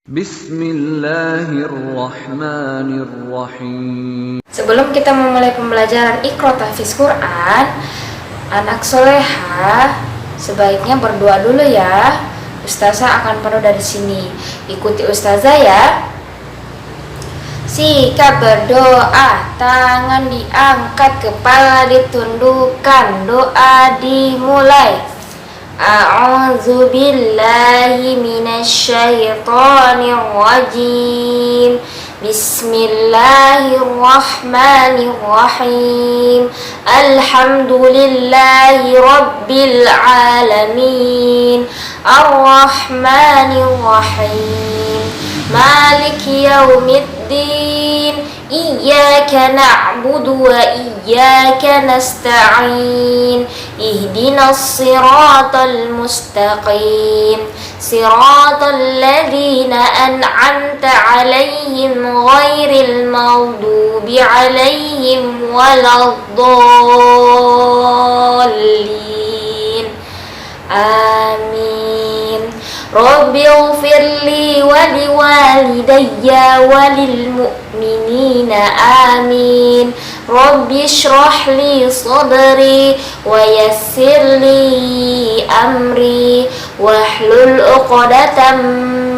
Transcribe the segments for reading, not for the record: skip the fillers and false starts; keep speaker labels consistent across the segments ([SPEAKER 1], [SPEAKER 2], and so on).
[SPEAKER 1] Bismillahirrahmanirrahim.
[SPEAKER 2] Sebelum kita memulai pembelajaran Iqra Tahfiz Quran, anak soleha sebaiknya berdoa dulu ya. Ustazah akan pandu dari sini. Ikuti ustazah ya. Sikap berdoa, tangan diangkat, kepala ditundukkan, doa dimulai. A'udzu billahi minasyaitonir rajim. Bismillahirrahmanirrahim. Alhamdulillahi rabbil alamin. Ar-Rahmanir-Rahim. Maliki yaumiddin. Iyyaka na'budu wa iyyaka nasta'in. Ihdinas siratal mustaqim. Siratal ladzina an'amta 'alaihim ghairil maghdubi 'alaihim waladdallin. Amin. Rabbighfirli wa liwalidayya wa lil mu'minina amin. Rabbi shrah li sadri wa yassir li amri wahlul 'uqdatam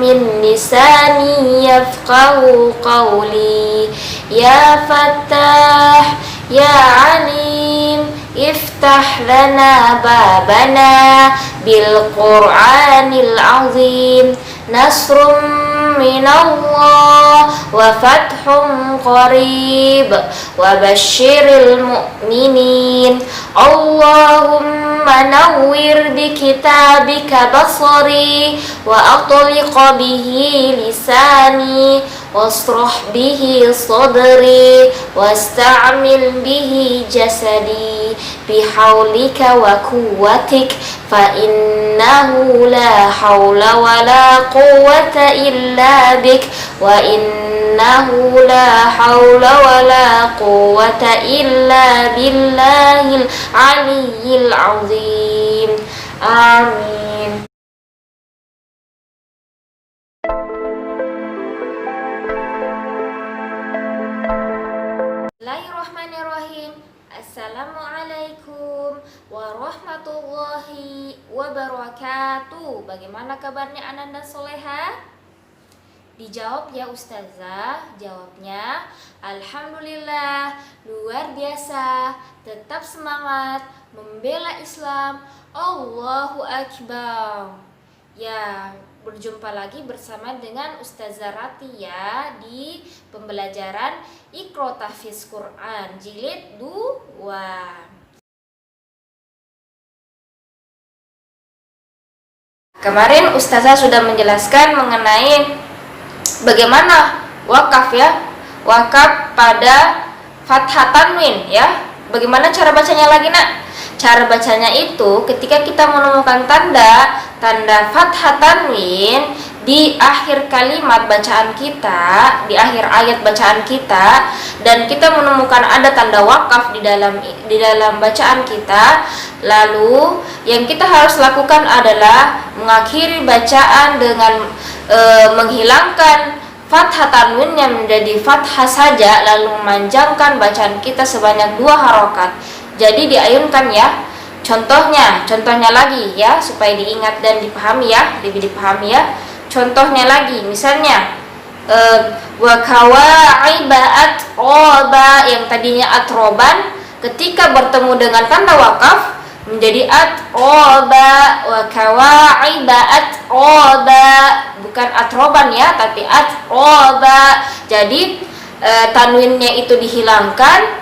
[SPEAKER 2] min lisani yafqahu qawli. Ya Fattah ya Alim, iftah lana babana bil Qur'anil azim. Nasrum minallah wa fathum qarib wa basyiril mu'minin. Allahumma nawwir bi kitabika basari wa atliq bihi lisani wasrah bihi sadri wasta'mil bihi jasadi bihaulika wa quwwatik fa innahu la hawla wa la quwwata illa bik wa innahu la hawla wa la quwwata illa billahil aliyyil azim. Amin. Bismillahirrahmanirrahim. Assalamualaikum warahmatullahi wabarakatuh. Bagaimana kabarnya Ananda Soleha? Dijawab ya ustazah. Jawabnya alhamdulillah, luar biasa, tetap semangat membela Islam. Allahu akbar. Ya, berjumpa lagi bersama dengan Ustazah Rati ya di pembelajaran Iqra Tahfiz Quran jilid 2. Kemarin Ustazah sudah menjelaskan mengenai bagaimana wakaf ya, wakaf pada fathah tanwin ya. Bagaimana cara bacanya lagi nak? Cara bacanya itu ketika kita menemukan tanda fathah tanwin di akhir kalimat bacaan kita, di akhir ayat bacaan kita, dan kita menemukan ada tanda wakaf di dalam bacaan kita, lalu yang kita harus lakukan adalah mengakhiri bacaan dengan menghilangkan fathah tanwinnya menjadi fathah saja, lalu memanjangkan bacaan kita sebanyak 2 harokat. Jadi diayunkan ya. Contohnya lagi ya, supaya diingat dan dipahami ya, lebih dipahami ya. Contohnya lagi, misalnya wa kawaiba atroba, yang tadinya atroban ketika bertemu dengan tanda wakaf menjadi atroba. Wa kawaiba atroba, bukan atroban ya, tapi atroba. Jadi tanwinnya itu dihilangkan,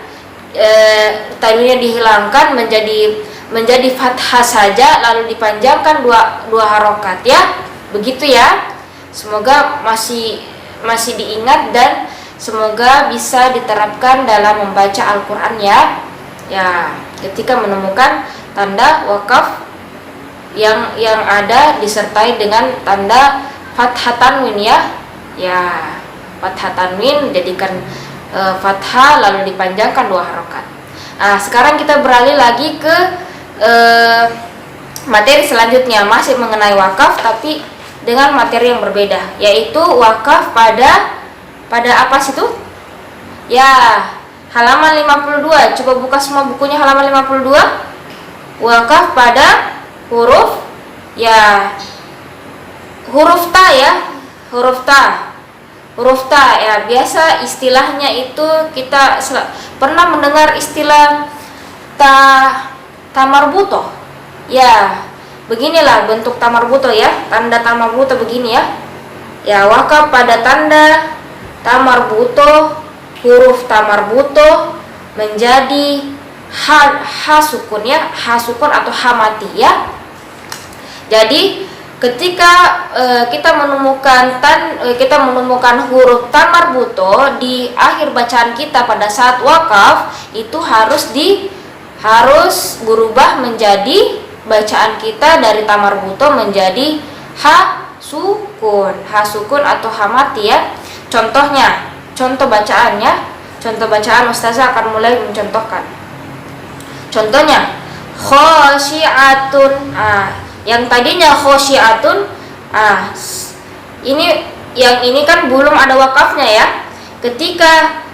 [SPEAKER 2] menjadi fathah saja, lalu dipanjangkan dua harokat ya. Begitu ya. Semoga masih diingat dan semoga bisa diterapkan dalam membaca Al-Qur'an ya. Ya, ketika menemukan tanda wakaf yang ada disertai dengan tanda fathah tanwin ya. Ya, fathah tanwin jadikan fathah lalu dipanjangkan 2 harokat. Nah, sekarang kita beralih lagi ke materi selanjutnya, masih mengenai wakaf tapi dengan materi yang berbeda, yaitu wakaf pada apa sih itu? Ya, halaman 52. Coba buka semua bukunya halaman 52. Wakaf pada huruf ta ya, huruf ta ya. Biasa istilahnya itu kita pernah mendengar istilah tamarbuto. Ya, beginilah bentuk tamarbuto ya, tanda tamarbuto begini ya. Ya, wakaf pada tanda tamarbuto, huruf tamarbuto menjadi ha sukun ya, ha sukun atau ha mati ya. Jadi ketika kita menemukan huruf tamarbuto di akhir bacaan kita pada saat wakaf, itu harus berubah menjadi bacaan kita dari tamarbuto menjadi ha sukun atau ha mati ya. Contohnya, contoh bacaan Ustazah akan mulai mencontohkan. Contohnya khosyi'atun. Yang tadinya khosyi'atun, ini kan belum ada wakafnya ya. Ketika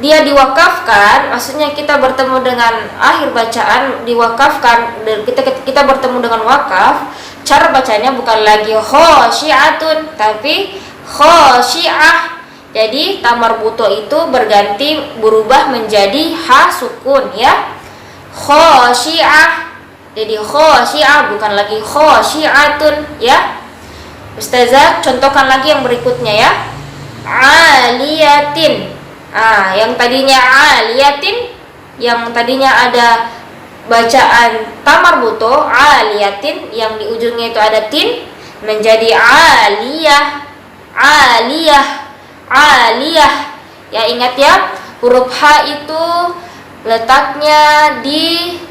[SPEAKER 2] dia diwakafkan, maksudnya kita bertemu dengan akhir bacaan diwakafkan, dan kita bertemu dengan wakaf, cara bacanya bukan lagi khosyi'atun tapi khosyi'ah. Jadi tamarbuto itu berubah menjadi ha sukun ya, khosyi'ah. Jadi khosyi'ah bukan lagi khosyi'atun ya. Ustazah contohkan lagi yang berikutnya ya. Aliyatin. Yang tadinya aliyatin, yang tadinya ada bacaan tamarbuto aliyatin, yang di ujungnya itu ada tin, menjadi aliyah. Ya, ingat ya, huruf H itu letaknya di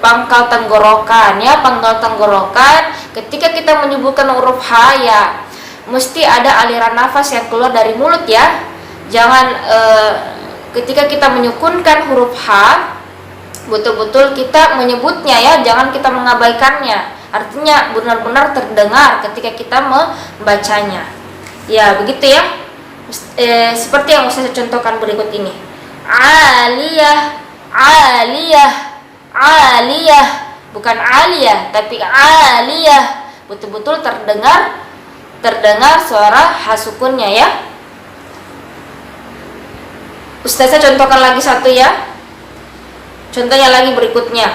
[SPEAKER 2] pangkal tenggorokan ya, pangkal tenggorokan. Ketika kita menyebutkan huruf H ya, mesti ada aliran nafas yang keluar dari mulut ya. Jangan ketika kita menyukunkan huruf H, betul-betul kita menyebutnya ya, jangan kita mengabaikannya. Artinya benar-benar terdengar ketika kita membacanya. Ya, begitu ya. Seperti yang saya contohkan berikut ini. Aliyah, bukan aliyah tapi aliyah. Betul-betul terdengar suara ha sukunnya ya. Ustazah contohkan lagi satu ya. Contohnya lagi berikutnya.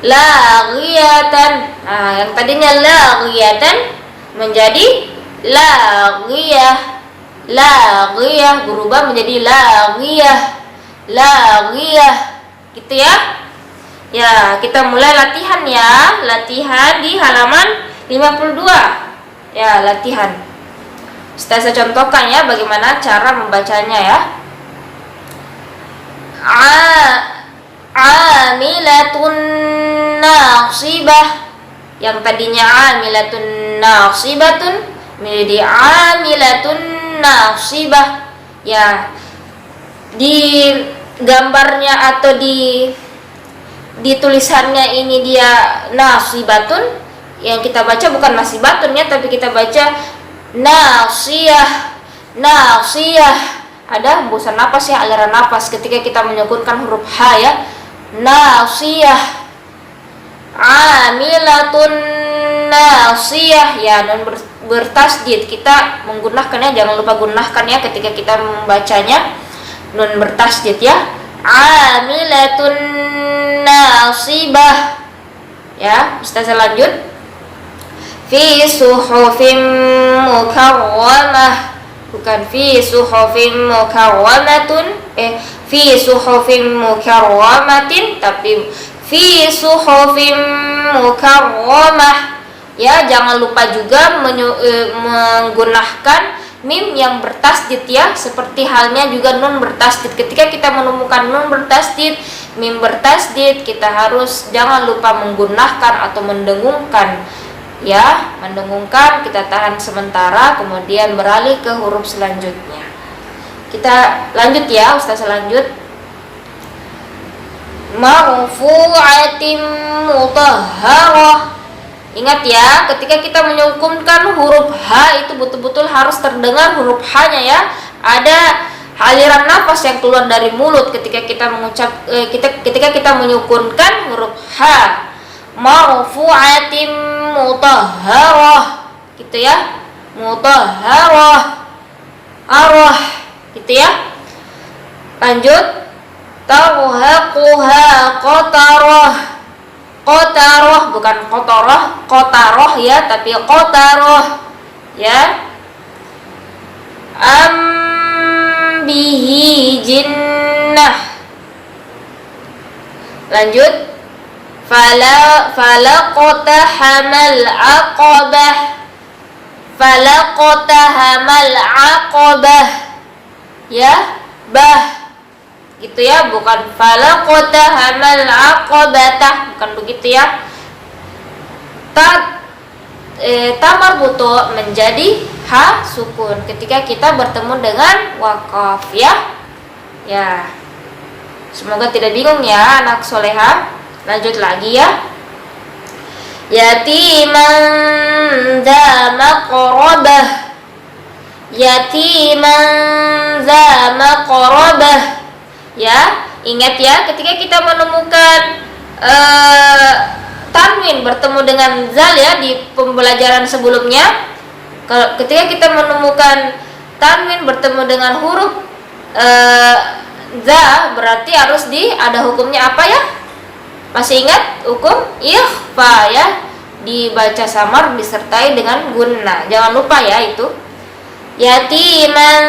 [SPEAKER 2] Laghiyatan. Yang tadinya laghiyatan menjadi laghiyah berubah menjadi laghiyah. Gitu ya. Ya, kita mulai latihan ya. Latihan di halaman 52. Ya, latihan. Ustazah contohkan ya bagaimana cara membacanya ya. Amilatun nasibah. Yang tadinya amilatun nasibatun menjadi amilatun nasibah. Ya, di gambarnya atau di tulisannya ini dia nasibatun, yang kita baca bukan nasibatun ya, tapi kita baca nasiyah. Ada hembusan napas ya, aliran napas ketika kita menyukunkan huruf H ya. Nasiyah. Amilatun nasiyah ya, dan bertasdid. Kita menggunakannya, jangan lupa gunakan ya ketika kita membacanya, nun bertasdid ya. Amilatun nasibah. Ya, Ustazah lanjut. Fi suhufim mukarramah. Bukan fi suhufim mukarramatun, fi suhufim mukarramatin, tapi fi suhufim mukarramah. Ya, jangan lupa juga menggunakan mim yang bertasdid ya, seperti halnya juga nun bertasdid. Ketika kita menemukan nun bertasdid, mim bertasdid, kita harus jangan lupa menggunakan atau mendengungkan. Ya, mendengungkan, kita tahan sementara, kemudian beralih ke huruf selanjutnya. Kita lanjut ya, Ustazah lanjut. Marfu'atim mutahharah. Ingat ya, ketika kita menyukunkan huruf H itu betul-betul harus terdengar huruf H-nya ya. Ada aliran nafas yang keluar dari mulut ketika kita ketika kita menyukunkan huruf H. Marfu'atim mutahharah, gitu ya. Mutahharah, arah, gitu ya. Lanjut, tarhaquha qatarah. Qatarah bukan qatarah, qatarah ya, tapi qatarah ya. Bihi jinnah. Lanjut, falaqata hamal aqabah. Falaqata hamal aqabah ya, bah, gitu ya, bukan falaqata hamal aqabatah, bukan begitu ya. Ta marbuto menjadi ha sukun ketika kita bertemu dengan wakaf ya. Ya, semoga tidak bingung ya anak soleha. Lanjut lagi ya. Yatiman dza maqrabah. Yatiman dza maqrabah ya. Ingat ya, ketika kita menemukan tanwin bertemu dengan zal ya di pembelajaran sebelumnya, ketika kita menemukan tanwin bertemu dengan huruf za, berarti harus ada hukumnya apa ya? Masih ingat hukum ikhfa ya, dibaca samar disertai dengan gunna, jangan lupa ya itu. Yatiman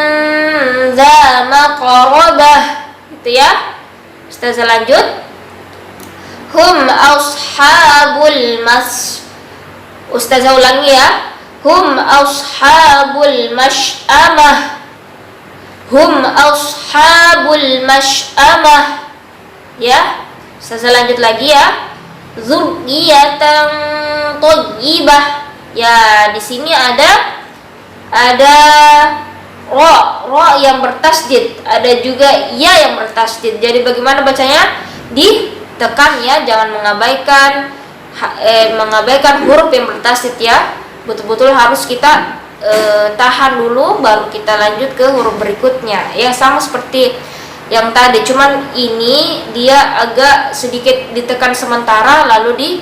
[SPEAKER 2] za maqrabah, gitu ya. Ustazah lanjut. Hum ashabul Ustazah ulangi ya. Hum ashabul mash'amah. Hum ashabul mash'amah ya. Ustazah lanjut lagi ya. Dzurriyyatan thayyibah. Ya, di sini ada ro yang bertasdid, ada juga ya yang bertasdid. Jadi bagaimana bacanya? Ditekan ya, jangan mengabaikan huruf yang bertasdid ya. Betul-betul harus kita tahan dulu baru kita lanjut ke huruf berikutnya. Ya, sama seperti yang tadi, cuman ini dia agak sedikit ditekan sementara lalu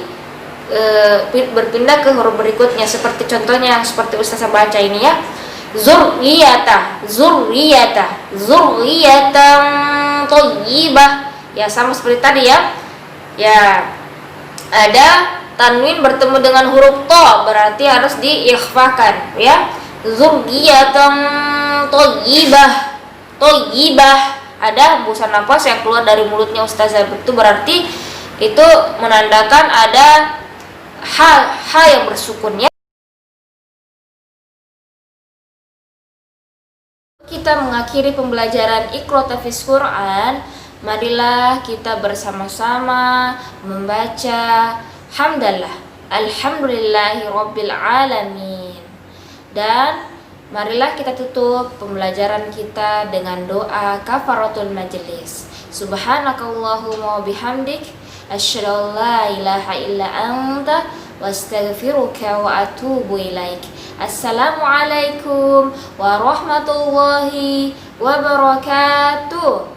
[SPEAKER 2] berpindah ke huruf berikutnya, seperti contohnya seperti Ustazah baca ini ya. Zurriyatan thayyibah. Ya, sama seperti tadi ya. Ya, ada tanwin bertemu dengan huruf to, berarti harus diikhfakan ya. Zurriyatan thayyibah. Ada hembusan nafas yang keluar dari mulutnya Ustazah, itu berarti itu menandakan ada ha yang bersukun ya. Kita mengakhiri pembelajaran Iqra Tahfiz Quran, marilah kita bersama-sama membaca hamdalah alhamdulillahi rabbil alamin. Dan marilah kita tutup pembelajaran kita dengan doa kafaratul majlis. Subhanakallahumma wa bihamdik, asyhadu an la ilaha illa anta, wastaghfiruka wa atubu ilaik. Assalamualaikum warahmatullahi wabarakatuh.